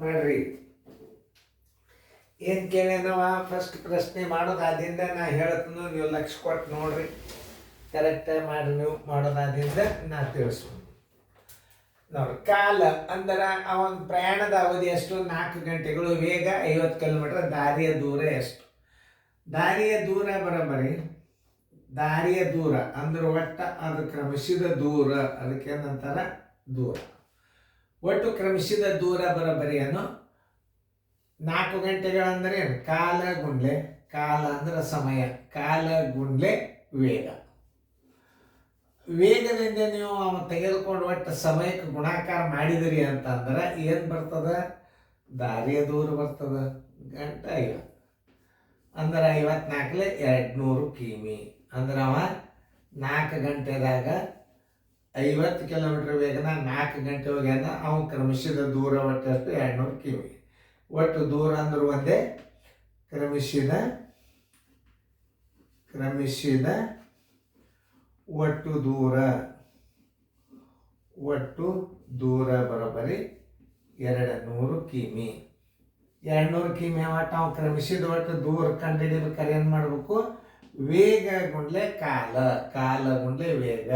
ಮಾಡ್ರಿ. ಏನು ಕೇಳ್ಯಾನವ ಫಸ್ಟ್ ಪ್ರಶ್ನೆ ಮಾಡೋದಾದಿಂದ ನಾ ಹೇಳ್ತೀನಿ, ನೀವು ಲಕ್ಷ ಕೊಟ್ಟು ನೋಡ್ರಿ, ಕರೆಕ್ಟಾಗಿ ಮಾಡಿ ನೀವು ಮಾಡೋದಾದಿಂದ ನಾ ತಿಳಿಸ್ತೀನಿ ನೋಡಿ. ಕಾಲ ಅಂದ್ರೆ ಅವನ ಪ್ರಯಾಣದ ಅವಧಿ ಎಷ್ಟು? 4 ಗಂಟೆಗಳು. ವೇಗ 50 ಕಿಲೋಮೀಟರ್. ದಾರಿಯ ದೂರ ಎಷ್ಟು? ದಾರಿಯ ದೂರ ಬರೋಬ್ಬರಿ, ದಾರಿಯ ದೂರ ಅಂದ್ರೆ ಒಟ್ಟು ಅದು ಕ್ರಮಿಸಿದ ದೂರ, ಅದಕ್ಕೇನಂತಾರ ದೂರ. ಒಟ್ಟು ಕ್ರಮಿಸಿದ ದೂರ ಬರೋಬ್ಬರಿ ಅನ್ನೋ 4 ಗಂಟೆಗಳಂದ್ರೆ ಏನು? ಕಾಲ ಗುಂಡ್ಲೆ, ಕಾಲ ಅಂದ್ರೆ ಸಮಯ, ಕಾಲ ಗುಂಡ್ಲೆ ವೇಗ. ವೇಗದಿಂದ ನೀವು ತೆಗೆದುಕೊಂಡು ಒಟ್ಟು ಸಮಯಕ್ಕೆ ಗುಣಾಕಾರ ಮಾಡಿದಿರಿ ಅಂತಂದ್ರೆ ಏನು ಬರ್ತದ? ದಾರಿಯ ದೂರ ಬರ್ತದ. ಗಂಟೆ 50 ಅಂದ್ರೆ 54 200 ಕಿಮಿ. ಅಂದ್ರೆ ಅವ 4 ಗಂಟೆದಾಗ 50 ಕಿಲೋಮೀಟರ್ ವೇಗನ 4 ಗಂಟೆ ಹೋಗ್ಯಾನ. ಅವನು ಕ್ರಮಿಸಿದ ದೂರ ಒಟ್ಟಷ್ಟು 200 ಕಿಮಿ. ಒಟ್ಟು ದೂರ ಅಂದ್ರೆ ಒಂದೇ, ಕ್ರಮಿಸಿದ ಒಟ್ಟು ದೂರ ಬರೋಬ್ಬರಿ 200 ಕಿಮಿ. 200 ಕಿಮಿ ಒಟ್ಟು ನಾವು ಕ್ರಮಿಸಿದ ಒಟ್ಟು ದೂರ ಕಂಡುಹಿಡಿಬೇಕಾದ್ರೆ ಏನು ಮಾಡಬೇಕು? ವೇಗ ಗುಂಡ್ಲೆ ಕಾಲ, ಕಾಲ ಗುಂಡ್ಲೆ ವೇಗ.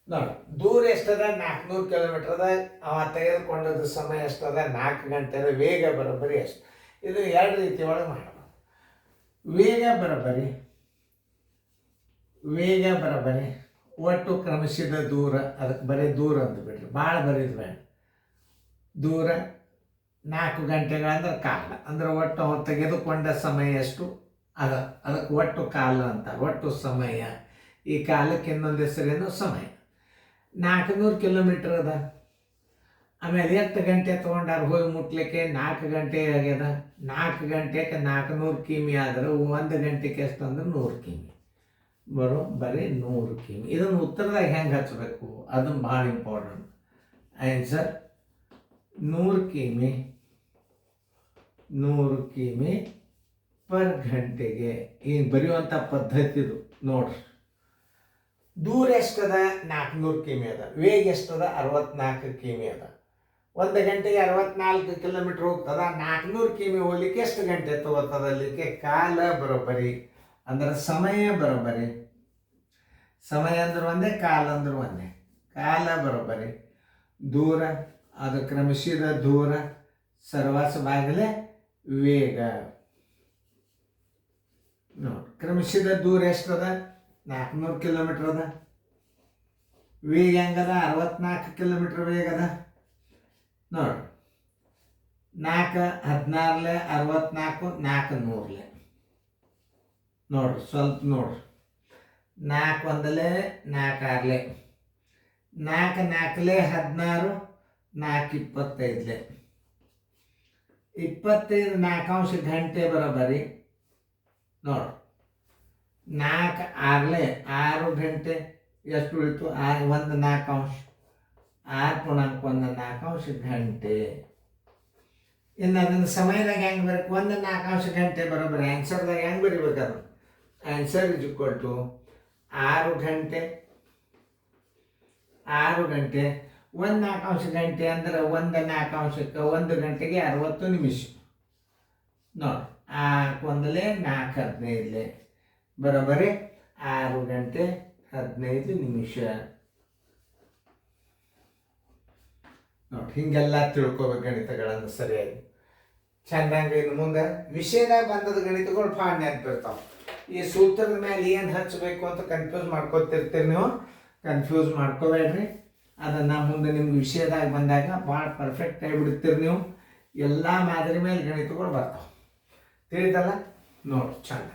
ನೋಡಿ, ದೂರ ಎಷ್ಟದ? 400 ಕಿಲೋಮೀಟರ್ದ. ಅವ ತೆಗೆದುಕೊಂಡದ್ದು ಸಮಯ ಎಷ್ಟದ? 4 ಗಂಟೆದ. ವೇಗ ಬರೋಬ್ಬರಿ ಎಷ್ಟು? ಇದು 2 ರೀತಿ ಒಳಗೆ ಮಾಡಬಹುದು. ವೇಗ ಬರೋಬ್ಬರಿ ಒಟ್ಟು ಕ್ರಮಿಸಿದ ದೂರ, ಅದಕ್ಕೆ ಬರೀ ದೂರ ಅಂದ್ಬಿಡ್ರಿ, ಭಾಳ ಬರೀದು ಬೇಡ. ದೂರ 4 ಗಂಟೆಗಳಂದ್ರೆ ಕಾಲ, ಅಂದ್ರೆ ಒಟ್ಟು ಅವ್ರು ತೆಗೆದುಕೊಂಡ ಸಮಯ ಎಷ್ಟು? ಅದಕ್ಕೆ ಒಟ್ಟು ಕಾಲ ಅಂತ, ಒಟ್ಟು ಸಮಯ. ಈ ಕಾಲಕ್ಕೆ ಇನ್ನೊಂದು ಹೆಸರೇನು? ಸಮಯ. 400 ಕಿಲೋಮೀಟರ್ ಅದ. ಆಮೇಲೆ 8 ಗಂಟೆ ತೊಗೊಂಡಾರ ಹೋಗಿ ಮುಟ್ಲಿಕ್ಕೆ? 4 ಗಂಟೆ ಆಗ್ಯದ. 4 ಗಂಟೆಗೆ 400 ಕಿಮಿ ಆದ್ರೆ 1 ಗಂಟೆಗೆ ಎಷ್ಟು ಅಂದ್ರೆ 100 ಕಿಮಿ. ಬರೀ 100 ಕಿಮಿ. ಇದನ್ನು ಉತ್ತರದಾಗ ಹೆಂಗೆ ಹಚ್ಚಬೇಕು? ಅದನ್ನು ಭಾಳ ಇಂಪಾರ್ಟೆಂಟ್. ಆನ್ಸರ್ 100 ಕಿಮಿ ಪರ್ ಗಂಟೆಗೆ. ಈಗ ಬರೆಯುವಂಥ ಪದ್ಧತಿದು ನೋಡ್ರಿ. ದೂರ ಎಷ್ಟದ? 400 ಕಿಮಿ ಅದ. ವೇಗ ಎಷ್ಟದ? 64 ಕಿಮಿ ಅದ. 1 ಗಂಟೆಗೆ 64 ಕಿಲೋಮೀಟ್ರ್ ಹೋಗ್ತದ. 400 ಕಿಮಿ ಹೋಗ್ಲಿಕ್ಕೆ ಎಷ್ಟು ಗಂಟೆ ತಗೋತದ? ಅಲ್ಲಿಕ್ಕೆ ಕಾಲ ಬರೋಬ್ಬರಿ ಅಂದ್ರೆ ಸಮಯ ಬರೋಬ್ಬರಿ. ಸಮಯ ಅಂದ್ರೆ ಒಂದೇ, ಕಾಲ ಅಂದ್ರೆ ಒಂದೇ. ಕಾಲ ಬರೋಬ್ಬರಿ ದೂರ, ಅದು ಕ್ರಮಿಸಿದ ದೂರ ಸರ್ವಾಸ ಬಾಗಿಲೆ ವೇಗ. ನೋಡಿ, ಕ್ರಮಿಸಿದ ದೂರ ಎಷ್ಟದ? 400 ಕಿಲೋಮೀಟರ್ ಅದ. ವೇಗ ಹೆಂಗದ? 64 ಕಿಲೋಮೀಟರ್ ವೇಗ ಅದ. ನೋಡ್ರಿ, 4 16 64 400. ನೋಡ್ರಿ, ಸ್ವಲ್ಪ ನೋಡ್ರಿ. 4 1 4 6 4 4 16 4 25 25 4 ಗಂಟೆ ಬರೋಬ್ಬರಿ. ನೋಡ್ರಿ, 4 6 ಗಂಟೆ ಎಷ್ಟು ಉಳಿತು? 1 4 6 ಪೂರ್ಣಾಂಕ 1 4 ಗಂಟೆ. ಇನ್ನು ಅದನ್ನು ಸಮಯದಾಗ ಹೆಂಗೆ ಬರಬೇಕು? 1 4 ಗಂಟೆ ಬರೋಬ್ಬರಿ. ಆನ್ಸರ್ದಾಗ ಹೆಂಗೆ ಬರಿಬೇಕು? ಅದು ಆನ್ಸರ್ ಇಸ್ ಈಕ್ವಲ್ ಟು 6 ಗಂಟೆ 1 4 ಗಂಟೆ ಅಂದ್ರೆ 1 4 1 ಗಂಟೆಗೆ 60 ನಿಮಿಷ. ನೋಡಿ, 1 4 15 ಬರೋಬ್ಬರಿ 6 ಗಂಟೆ 15 ನಿಮಿಷ. ನೋಡಿ, ಹೀಗೆಲ್ಲ ತಿಳ್ಕೊಬೇಕು ಗಣಿತಗಳನ್ನು ಸರಿಯಾಗಿ ಚೆಂದಂಗೆ. ಇನ್ನು ಮುಂದೆ ವಿಷಯದಾಗ ಬಂದದ ಗಣಿತಗಳು ಭಾಳ ನೆನಪಿರ್ತಾವೆ. ಈ ಸೂತ್ರದ ಮೇಲೆ ಏನು ಹಚ್ಚಬೇಕು ಅಂತ ಕನ್ಫ್ಯೂಸ್ ಮಾಡ್ಕೊತಿರ್ತೀರಿ ನೀವು. ಕನ್ಫ್ಯೂಸ್ ಮಾಡ್ಕೋಬೇಡ್ರಿ. ಅದನ್ನು ಮುಂದೆ ನಿಮ್ಗೆ ವಿಷಯದಾಗ ಬಂದಾಗ ಭಾಳ ಪರ್ಫೆಕ್ಟ್ ಆಗಿಬಿಡ್ತೀರಿ ನೀವು. ಎಲ್ಲ ಮಾದರಿ ಮೇಲೆ ಗಣಿತಗಳು ಬರ್ತಾವೆ. ತಿಳಿದಲ್ಲ? ನೋಡಿ, ಚಂದ.